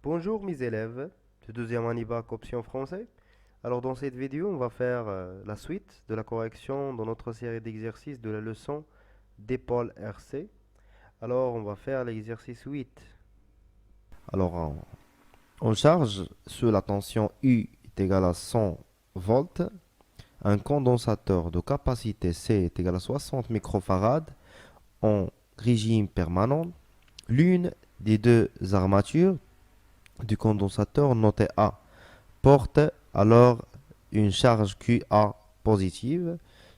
Bonjour mes élèves de deuxième année bac option français. Alors dans cette vidéo, on va faire la suite de la correction dans notre série d'exercices de la leçon d'épaule RC. Alors on va faire l'exercice 8. Alors on charge sous la tension U est égale à 100 volts, un condensateur de capacité C est égal à 60 microfarad en régime permanent. L'une des deux armatures du condensateur noté A porte alors une charge QA positive.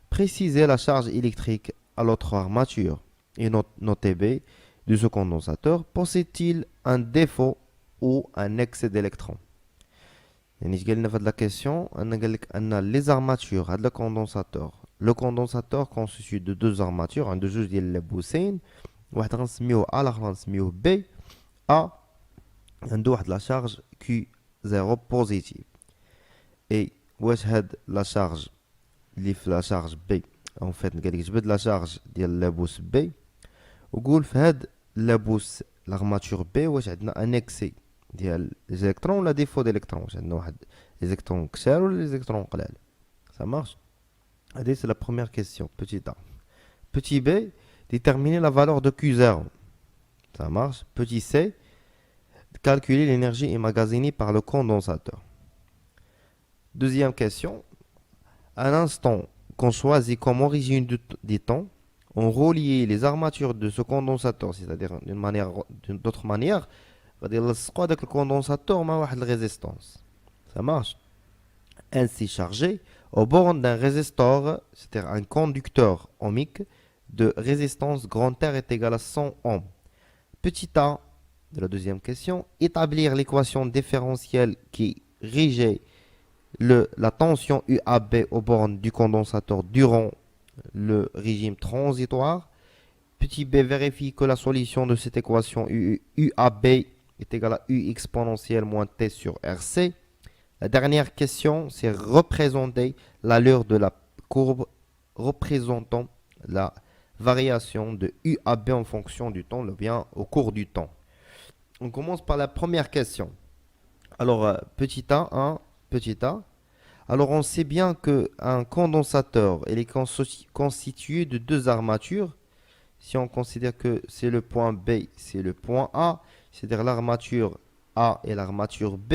Précisez la charge électrique à l'autre armature. Et notez B de ce condensateur possède-t-il un défaut ou un excès d'électrons. يعني اش قالنا في هاد la question أنا قال لك أن les armatures de condensateur. Le condensateur constitue de deux armatures, de جوج ديال اللبوسين، واحد غنسميوه A الآخر غنسميوه B. A عنده واحد لا charge Q0 positive. Et واش هاد لا شارج اللي في لا شارج بي اون فيت قال لك جبد لا شارج ديال اللابوس بي وقول في هاد اللابوس لارماتور بي واش عندنا ان اكسي ديال الالكترون ولا ديفو ديالكترون، واش عندنا واحد الكترون كثار ولا الكترون قلال. Ça marche. Allez, c'est la première question. Petit a. Petit b, déterminer la valeur de Q0. Ça marche. Petit c, calculer l'énergie emmagasinée par le condensateur. Deuxième question. À l'instant qu'on choisit comme origine du temps, on relie les armatures de ce condensateur, c'est-à-dire d'une autre manière, on va dire le condensateur a une résistance. Ça marche. Ainsi chargé, au bord d'un résistor, c'est-à-dire un conducteur ohmique de résistance grand R est égal à 100 ohms. Petit a de la deuxième question, établir l'équation différentielle qui régit la tension UAB aux bornes du condensateur durant le régime transitoire. Petit b, vérifie que la solution de cette équation UAB est égale à U exponentielle moins T sur RC. La dernière question, c'est représenter l'allure de la courbe représentant la variation de UAB en fonction du temps, ou bien au cours du temps. On commence par la première question. Alors, petit a, petit a. Alors, on sait bien qu'un condensateur il est constitué de deux armatures. Si on considère que c'est le point B, c'est le point A, c'est-à-dire l'armature A et l'armature B,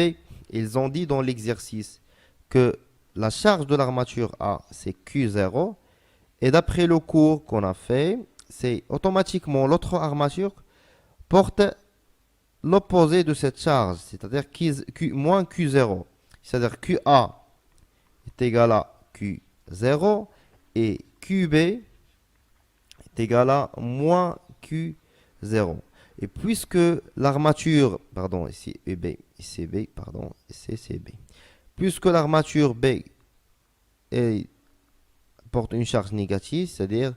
ils ont dit dans l'exercice que la charge de l'armature A, c'est Q0. Et d'après le cours qu'on a fait, c'est automatiquement l'autre armature porte l'opposé de cette charge, c'est-à-dire moins Q0. C'est-à-dire QA est égal à Q0 et QB est égal à moins Q0. Et puisque l'armature, pardon, ici EB, ici B, pardon, ici CB. Puisque l'armature B porte une charge négative, c'est-à-dire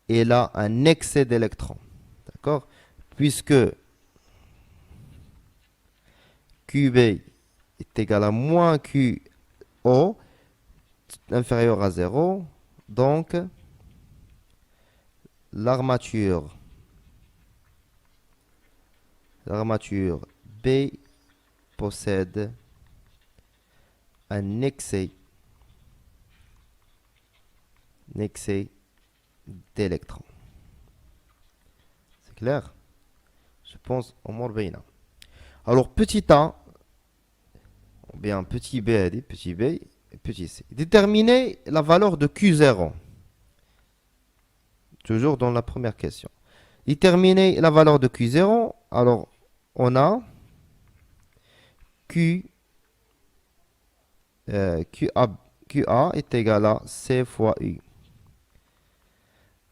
elle a un excès d'électrons. D'accord? Puisque QB est égal à moins QO, inférieur à 0, donc l'armature B possède un excès d'électrons. C'est clair? Je pense au moins bien. Alors petit a, ou bien petit b, petit b et petit c. Déterminer la valeur de Q0. Toujours dans la première question. Déterminer la valeur de Q0. Alors, on a QA est égal à C fois U.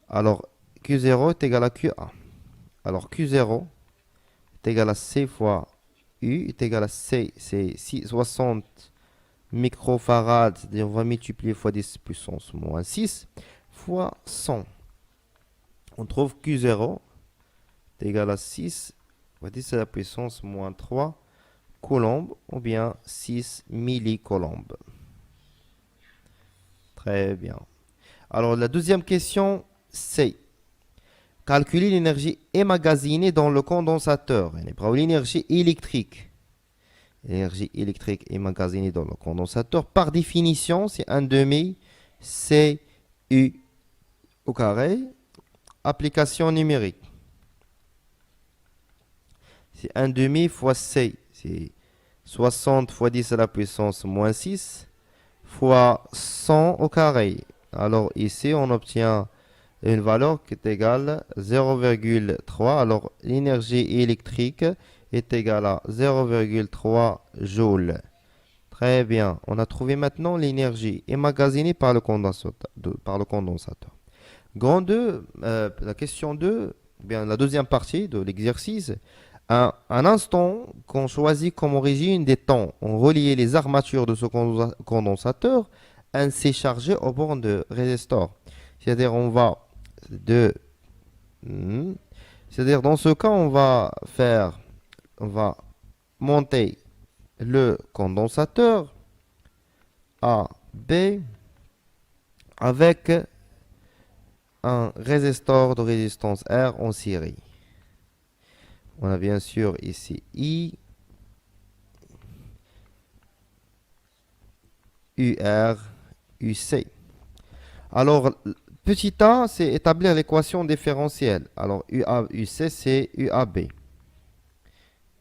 Alors, Q0 est égal à QA. Alors, Q0 est égal à C fois U est égal à C, c'est 60 microfarads, c'est-à-dire on va multiplier fois 10 puissance moins 6 fois 100. On trouve Q0 est égal à 6 fois 10 à la puissance moins 3 coulombs ou bien 6 millicoulombs. Très bien. Alors la deuxième question, c'est calculer l'énergie emmagasinée dans le condensateur. L'énergie électrique. L'énergie électrique emmagasinée dans le condensateur. Par définition, c'est 1 demi CU au carré. Application numérique. C'est 1 demi fois C. C'est 60 fois 10 à la puissance moins 6 fois 100 au carré. Alors ici, on obtient une valeur qui est égale à 0,3. Alors l'énergie électrique est égale à 0,3 joules. Très bien. On a trouvé maintenant l'énergie emmagasinée par le condensateur. Grand 2, la question 2, bien la deuxième partie de l'exercice. Un instant qu'on choisit comme origine des temps, on relie les armatures de ce condensateur ainsi chargé aux bornes de résistor. C'est-à-dire on va de c'est-à-dire dans ce cas on va monter le condensateur A B avec un résistor de résistance R en série. On a bien sûr ici I, UR, UC. Alors, petit a, c'est établir l'équation différentielle. Alors, UC, c'est UAB.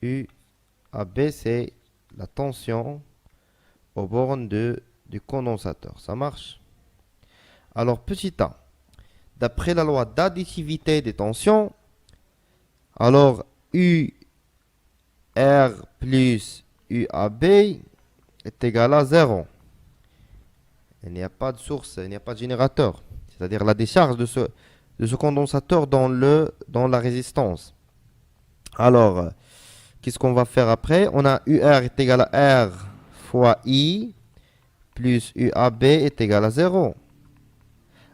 UAB, c'est la tension aux bornes du condensateur. Ça marche? Alors, petit a, d'après la loi d'additivité des tensions, alors UR plus UAB est égal à 0. Il n'y a pas de source, il n'y a pas de générateur. C'est-à-dire la décharge de ce condensateur dans la résistance. Alors, qu'est-ce qu'on va faire après? On a UR est égal à R fois I plus UAB est égal à 0.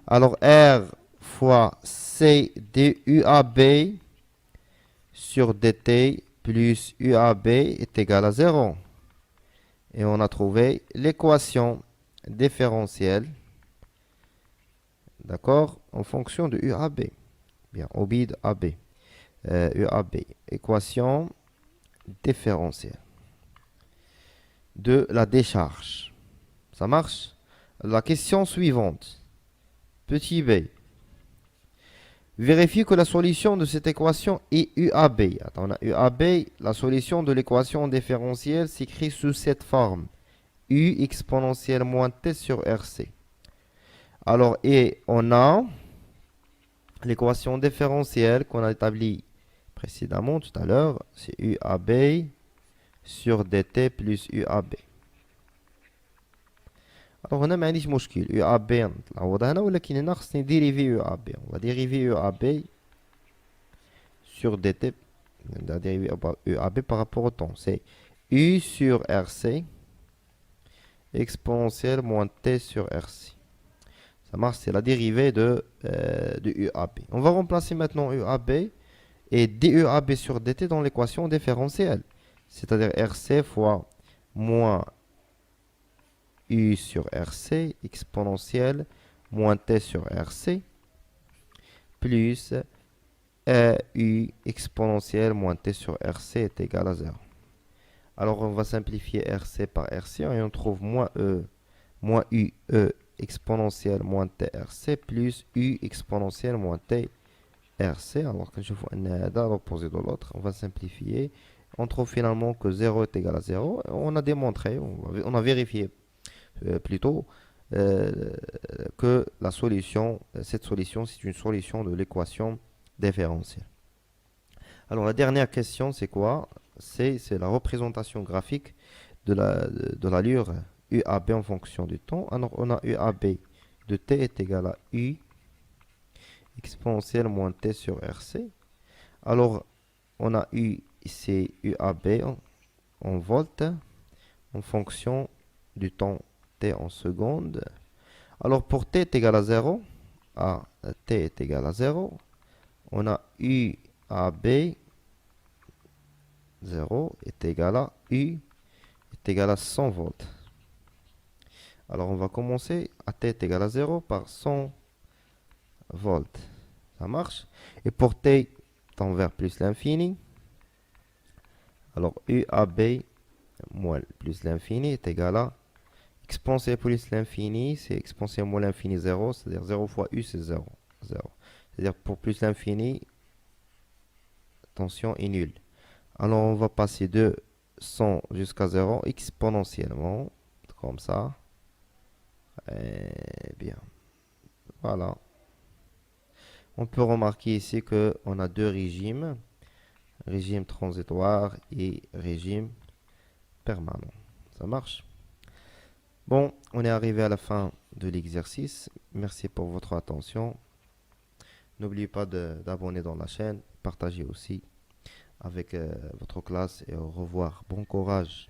Alors, R fois C DUAB sur dt plus UAB est égal à 0. Et on a trouvé l'équation différentielle, d'accord, en fonction de UAB. Bien, obide AB. UAB, équation différentielle de la décharge. Ça marche? La question suivante. Petit b. Vérifie que la solution de cette équation est UAB. Attends, on a UAB. La solution de l'équation différentielle s'écrit sous cette forme. U exponentielle moins T sur RC. Alors, et on a l'équation différentielle qu'on a établie précédemment tout à l'heure. C'est UAB sur DT plus UAB. Alors, on a ما عنديش مشكل UAB نعوض هنا ولكن هنا خصني dériver UAB. On va dériver UAB sur DT. On va dériver UAB par rapport au temps. C'est U sur RC exponentielle moins T sur RC. Ça marche, c'est la dérivée de UAB. On va remplacer maintenant UAB et DUAB sur DT dans l'équation différentielle. C'est-à-dire RC fois moins U sur RC exponentielle moins T sur RC plus U exponentielle moins T sur RC est égal à 0. Alors on va simplifier RC par RC et on trouve moins U E exponentielle moins T RC plus U exponentielle moins T RC. Alors que je vois un à l'opposé de l'autre, on va simplifier. On trouve finalement que 0 est égal à 0. On a démontré, on a vérifié plutôt que cette solution, c'est une solution de l'équation différentielle. Alors la dernière question, c'est quoi? C'est la représentation graphique de l'allure UAB en fonction du temps. Alors on a UAB de T est égal à U exponentielle moins T sur RC. Alors on a U ici UAB en volts en fonction du temps T en secondes. Alors pour T est égal à 0, T est égal à 0, on a UAB 0 est égal à U est égal à 100 volts. Alors on va commencer à T est égal à 0 par 100 volts. Ça marche. Et pour T tend vers plus l'infini, alors UAB moins plus l'infini est égal à exponentielle plus l'infini, c'est exponentielle moins l'infini 0, c'est-à-dire 0 fois u, c'est 0. 0. C'est-à-dire pour plus l'infini, tension est nulle. Alors on va passer de 100 jusqu'à 0 exponentiellement, comme ça. Eh bien, voilà. On peut remarquer ici qu'on a deux régimes, régime transitoire et régime permanent. Ça marche? Bon, on est arrivé à la fin de l'exercice. Merci pour votre attention. N'oubliez pas d'abonner dans la chaîne, partagez aussi avec votre classe et au revoir. Bon courage.